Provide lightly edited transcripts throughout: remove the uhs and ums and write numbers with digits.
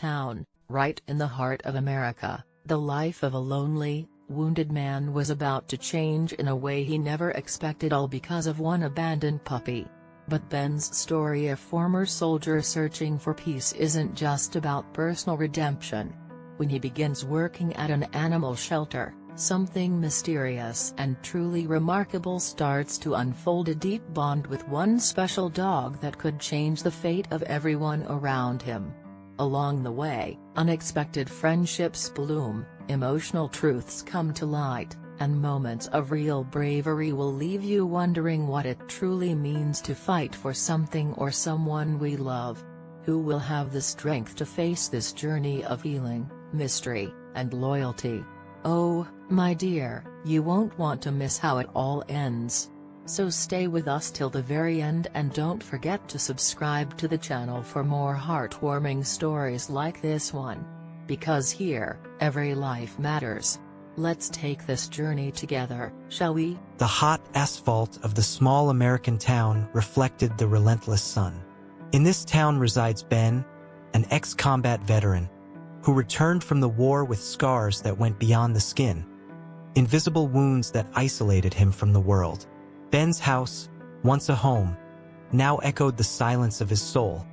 town, right in the heart of America, the life of a lonely, wounded man was about to change in a way he never expected, all because of one abandoned puppy. But Ben's story, a former soldier searching for peace, isn't just about personal redemption. When he begins working at an animal shelter, something mysterious and truly remarkable starts to unfold, a deep bond with one special dog that could change the fate of everyone around him. Along the way, unexpected friendships bloom, emotional truths come to light, and moments of real bravery will leave you wondering what it truly means to fight for something or someone we love. Who will have the strength to face this journey of healing, mystery, and loyalty? Oh, my dear, you won't want to miss how it all ends. So stay with us till the very end, and don't forget to subscribe to the channel for more heartwarming stories like this one. Because here, every life matters. Let's take this journey together, shall we? The hot asphalt of the small American town reflected the relentless sun. In this town resides Ben, an ex-combat veteran, who returned from the war with scars that went beyond the skin. Invisible wounds that isolated him from the world. Ben's house, once a home, now echoed the silence of his soul.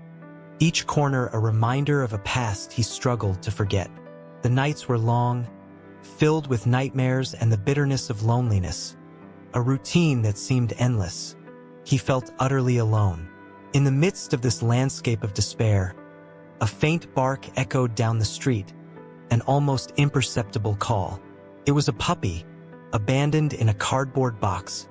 Each corner a reminder of a past he struggled to forget. The nights were long, filled with nightmares and the bitterness of loneliness. A routine that seemed endless. He felt utterly alone. In the midst of this landscape of despair, a faint bark echoed down the street, an almost imperceptible call. It was a puppy, abandoned in a cardboard box,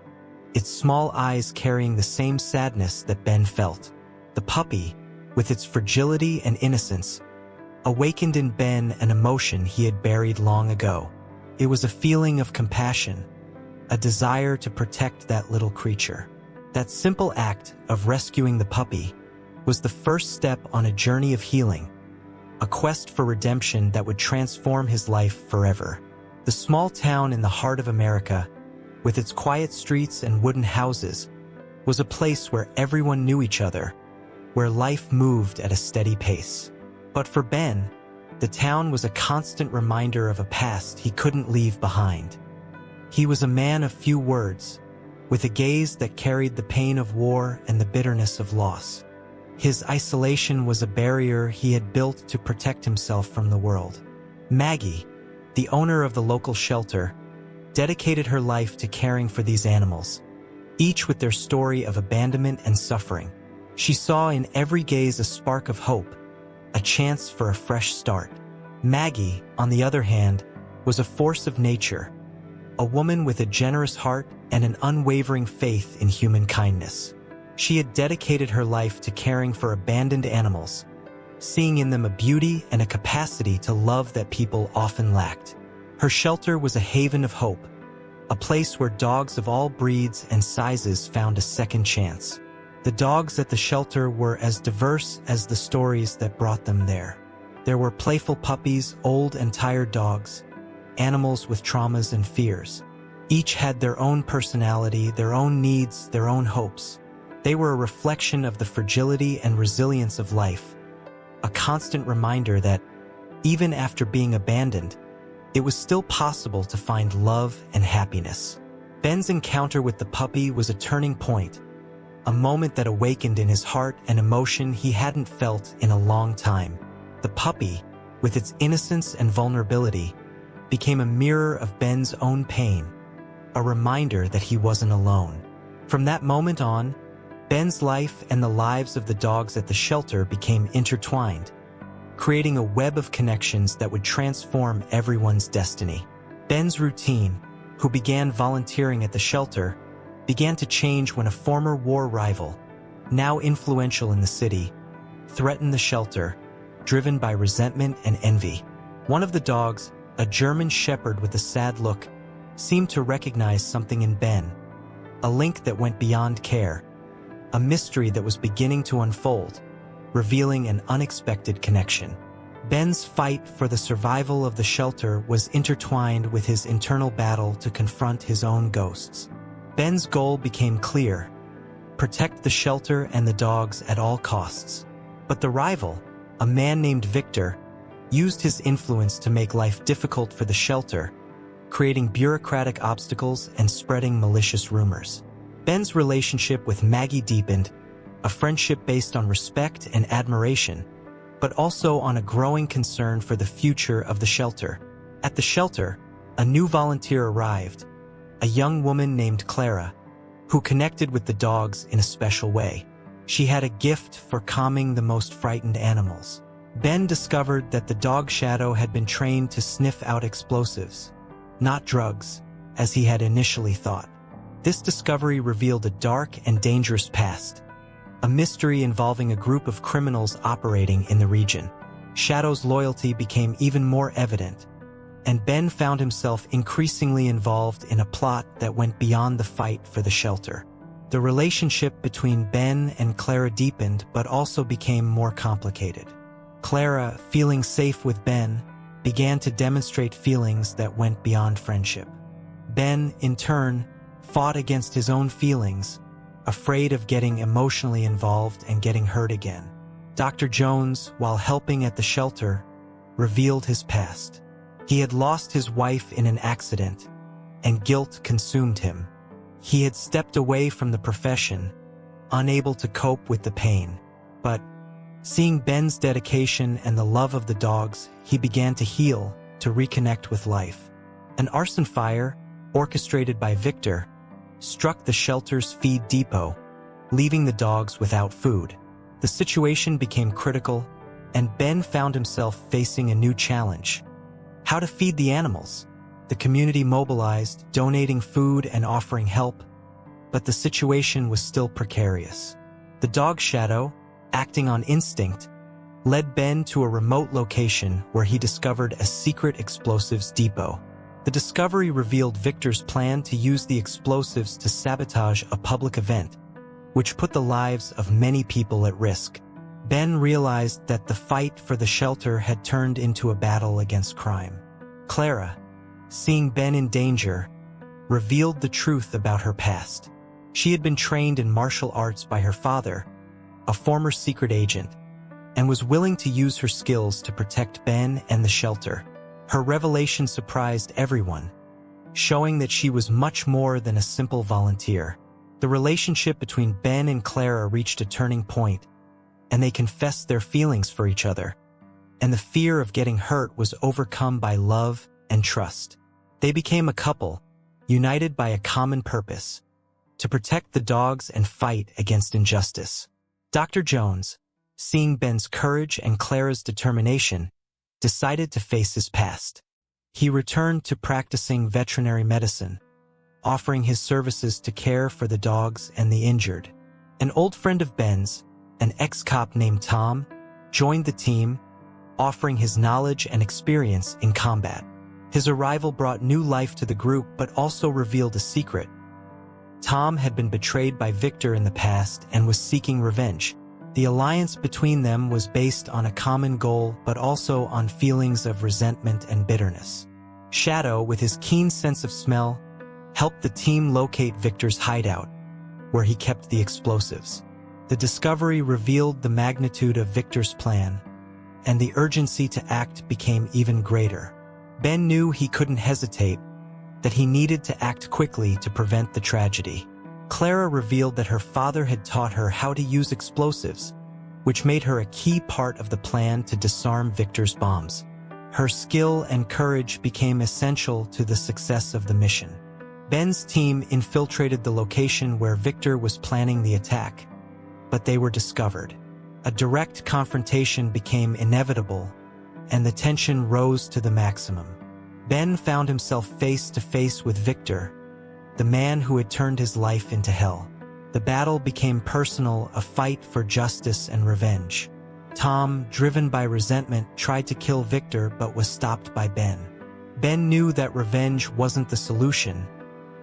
its small eyes carrying the same sadness that Ben felt. The puppy, with its fragility and innocence, awakened in Ben an emotion he had buried long ago. It was a feeling of compassion, a desire to protect that little creature. That simple act of rescuing the puppy was the first step on a journey of healing, a quest for redemption that would transform his life forever. The small town in the heart of America, with its quiet streets and wooden houses, was a place where everyone knew each other, where life moved at a steady pace. But for Ben, the town was a constant reminder of a past he couldn't leave behind. He was a man of few words, with a gaze that carried the pain of war and the bitterness of loss. His isolation was a barrier he had built to protect himself from the world. Maggie, the owner of the local shelter, dedicated her life to caring for these animals, each with their story of abandonment and suffering. She saw in every gaze a spark of hope, a chance for a fresh start. Maggie, on the other hand, was a force of nature, a woman with a generous heart and an unwavering faith in human kindness. She had dedicated her life to caring for abandoned animals, seeing in them a beauty and a capacity to love that people often lacked. Her shelter was a haven of hope, a place where dogs of all breeds and sizes found a second chance. The dogs at the shelter were as diverse as the stories that brought them there. There were playful puppies, old and tired dogs, animals with traumas and fears. Each had their own personality, their own needs, their own hopes. They were a reflection of the fragility and resilience of life, a constant reminder that, even after being abandoned, it was still possible to find love and happiness. Ben's encounter with the puppy was a turning point, a moment that awakened in his heart an emotion he hadn't felt in a long time. The puppy, with its innocence and vulnerability, became a mirror of Ben's own pain, a reminder that he wasn't alone. From that moment on, Ben's life and the lives of the dogs at the shelter became intertwined, creating a web of connections that would transform everyone's destiny. Ben's routine, who began volunteering at the shelter, began to change when a former war rival, now influential in the city, threatened the shelter, driven by resentment and envy. One of the dogs, a German shepherd with a sad look, seemed to recognize something in Ben, a link that went beyond care, a mystery that was beginning to unfold, revealing an unexpected connection. Ben's fight for the survival of the shelter was intertwined with his internal battle to confront his own ghosts. Ben's goal became clear: protect the shelter and the dogs at all costs. But the rival, a man named Victor, used his influence to make life difficult for the shelter, creating bureaucratic obstacles and spreading malicious rumors. Ben's relationship with Maggie deepened, a friendship based on respect and admiration, but also on a growing concern for the future of the shelter. At the shelter, a new volunteer arrived, a young woman named Clara, who connected with the dogs in a special way. She had a gift for calming the most frightened animals. Ben discovered that the dog Shadow had been trained to sniff out explosives, not drugs, as he had initially thought. This discovery revealed a dark and dangerous past, a mystery involving a group of criminals operating in the region. Shadow's loyalty became even more evident, and Ben found himself increasingly involved in a plot that went beyond the fight for the shelter. The relationship between Ben and Clara deepened but also became more complicated. Clara, feeling safe with Ben, began to demonstrate feelings that went beyond friendship. Ben, in turn, fought against his own feelings, afraid of getting emotionally involved and getting hurt again. Dr. Jones, while helping at the shelter, revealed his past. He had lost his wife in an accident, and guilt consumed him. He had stepped away from the profession, unable to cope with the pain. But, seeing Ben's dedication and the love of the dogs, he began to heal, to reconnect with life. An arson fire, orchestrated by Victor, struck the shelter's feed depot, leaving the dogs without food. The situation became critical, and Ben found himself facing a new challenge: how to feed the animals. The community mobilized, donating food and offering help, but the situation was still precarious. The dog Shadow, acting on instinct, led Ben to a remote location where he discovered a secret explosives depot. The discovery revealed Victor's plan to use the explosives to sabotage a public event, which put the lives of many people at risk. Ben realized that the fight for the shelter had turned into a battle against crime. Clara, seeing Ben in danger, revealed the truth about her past. She had been trained in martial arts by her father, a former secret agent, and was willing to use her skills to protect Ben and the shelter. Her revelation surprised everyone, showing that she was much more than a simple volunteer. The relationship between Ben and Clara reached a turning point, and they confessed their feelings for each other, and the fear of getting hurt was overcome by love and trust. They became a couple, united by a common purpose: to protect the dogs and fight against injustice. Dr. Jones, seeing Ben's courage and Clara's determination, decided to face his past. He returned to practicing veterinary medicine, offering his services to care for the dogs and the injured. An old friend of Ben's, an ex-cop named Tom, joined the team, offering his knowledge and experience in combat. His arrival brought new life to the group but also revealed a secret. Tom had been betrayed by Victor in the past and was seeking revenge. The alliance between them was based on a common goal but also on feelings of resentment and bitterness. Shadow, with his keen sense of smell, helped the team locate Victor's hideout, where he kept the explosives. The discovery revealed the magnitude of Victor's plan, and the urgency to act became even greater. Ben knew he couldn't hesitate, that he needed to act quickly to prevent the tragedy. Clara revealed that her father had taught her how to use explosives, which made her a key part of the plan to disarm Victor's bombs. Her skill and courage became essential to the success of the mission. Ben's team infiltrated the location where Victor was planning the attack, but they were discovered. A direct confrontation became inevitable, and the tension rose to the maximum. Ben found himself face to face with Victor, the man who had turned his life into hell. The battle became personal, a fight for justice and revenge. Tom, driven by resentment, tried to kill Victor but was stopped by Ben. Ben knew that revenge wasn't the solution,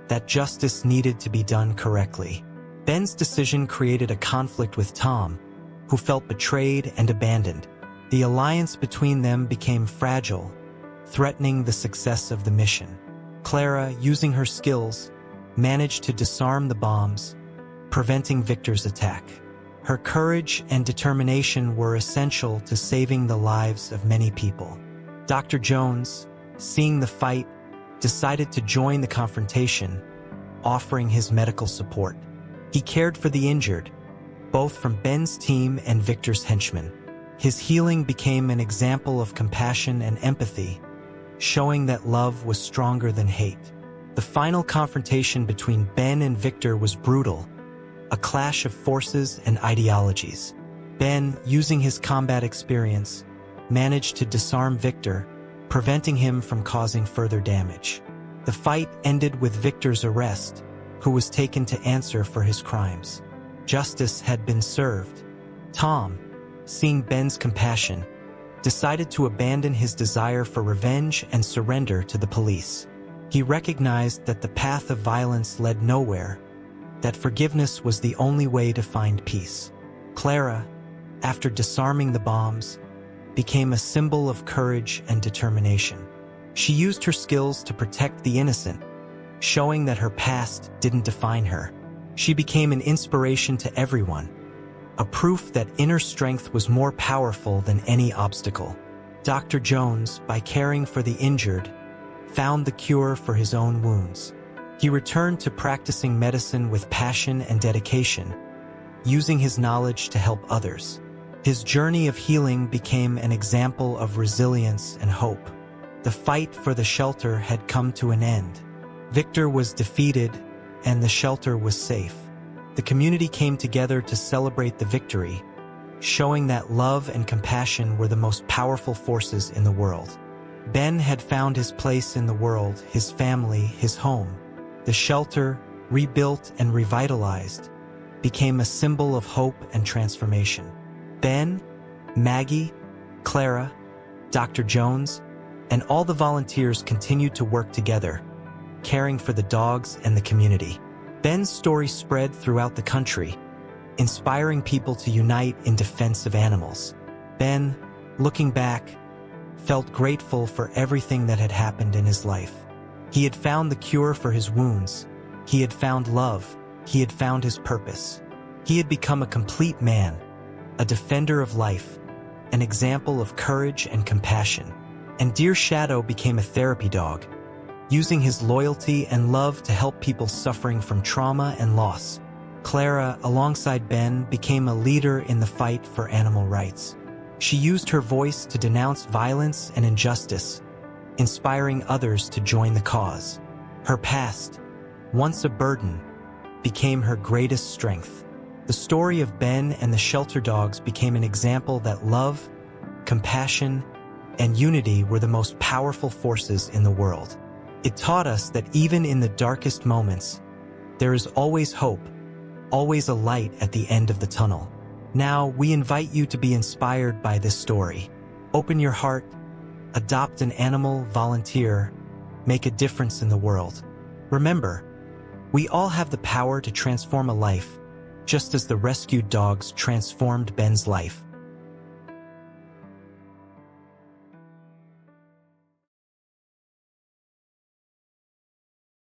that justice needed to be done correctly. Ben's decision created a conflict with Tom, who felt betrayed and abandoned. The alliance between them became fragile, threatening the success of the mission. Clara, using her skills, managed to disarm the bombs, preventing Victor's attack. Her courage and determination were essential to saving the lives of many people. Dr. Jones, seeing the fight, decided to join the confrontation, offering his medical support. He cared for the injured, both from Ben's team and Victor's henchmen. His healing became an example of compassion and empathy, showing that love was stronger than hate. The final confrontation between Ben and Victor was brutal, a clash of forces and ideologies. Ben, using his combat experience, managed to disarm Victor, preventing him from causing further damage. The fight ended with Victor's arrest, who was taken to answer for his crimes. Justice had been served. Tom, seeing Ben's compassion, decided to abandon his desire for revenge and surrender to the police. He recognized that the path of violence led nowhere, that forgiveness was the only way to find peace. Clara, after disarming the bombs, became a symbol of courage and determination. She used her skills to protect the innocent, showing that her past didn't define her. She became an inspiration to everyone, a proof that inner strength was more powerful than any obstacle. Dr. Jones, by caring for the injured, found the cure for his own wounds. He returned to practicing medicine with passion and dedication, using his knowledge to help others. His journey of healing became an example of resilience and hope. The fight for the shelter had come to an end. Victor was defeated, and the shelter was safe. The community came together to celebrate the victory, showing that love and compassion were the most powerful forces in the world. Ben had found his place in the world, his family, his home. The shelter, rebuilt and revitalized, became a symbol of hope and transformation. Ben, Maggie, Clara, Dr. Jones, and all the volunteers continued to work together, caring for the dogs and the community. Ben's story spread throughout the country, inspiring people to unite in defense of animals. Ben, looking back, felt grateful for everything that had happened in his life. He had found the cure for his wounds. He had found love. He had found his purpose. He had become a complete man, a defender of life, an example of courage and compassion. And Dear Shadow became a therapy dog, using his loyalty and love to help people suffering from trauma and loss. Clara, alongside Ben, became a leader in the fight for animal rights. She used her voice to denounce violence and injustice, inspiring others to join the cause. Her past, once a burden, became her greatest strength. The story of Ben and the shelter dogs became an example that love, compassion, and unity were the most powerful forces in the world. It taught us that even in the darkest moments, there is always hope, always a light at the end of the tunnel. Now, we invite you to be inspired by this story. Open your heart, adopt an animal, volunteer, make a difference in the world. Remember, we all have the power to transform a life, just as the rescued dogs transformed Ben's life.